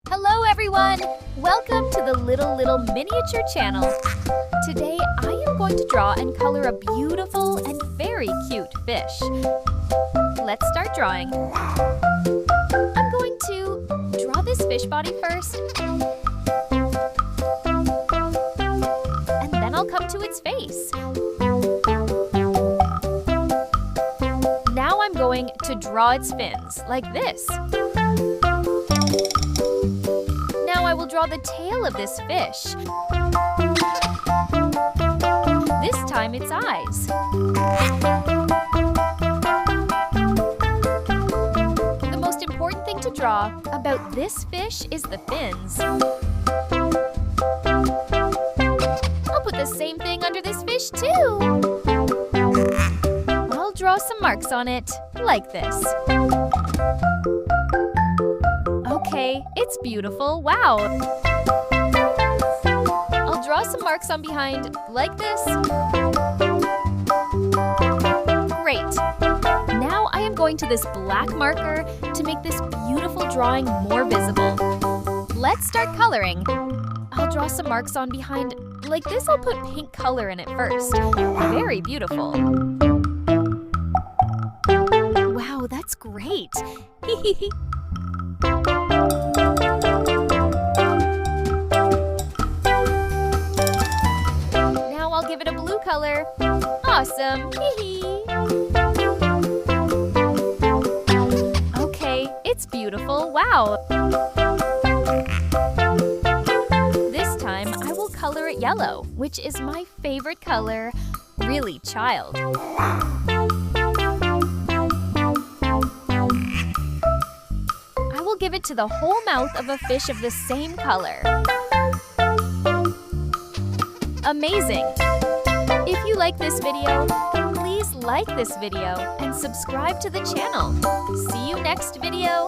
Hello everyone! Welcome to the Little Miniature channel. Today I am going to draw and color a beautiful and very cute fish. Let's start drawing. I'm going to draw this fish body first. And then I'll come to its face. Now I'm going to draw its fins, like this. Now I will draw the tail of this fish. This time its eyes. The most important thing to draw about this fish is the fins. I'll put the same thing under this fish too. I'll draw some marks on it, like this. Okay, it's beautiful, wow! I'll draw some marks on behind, like this. Great! Now I am going to this black marker to make this beautiful drawing more visible. Let's start coloring. I'll draw some marks on behind, like this. I'll put pink color in it first. Very beautiful. Wow, that's great! Now I'll give it a blue color. Awesome! Okay, it's beautiful. Wow! This time I will color it yellow, which is my favorite color. Really, child. I will give it to the whole mouth of a fish of the same color. Amazing! If you like this video, please like this video and subscribe to the channel. See you next video!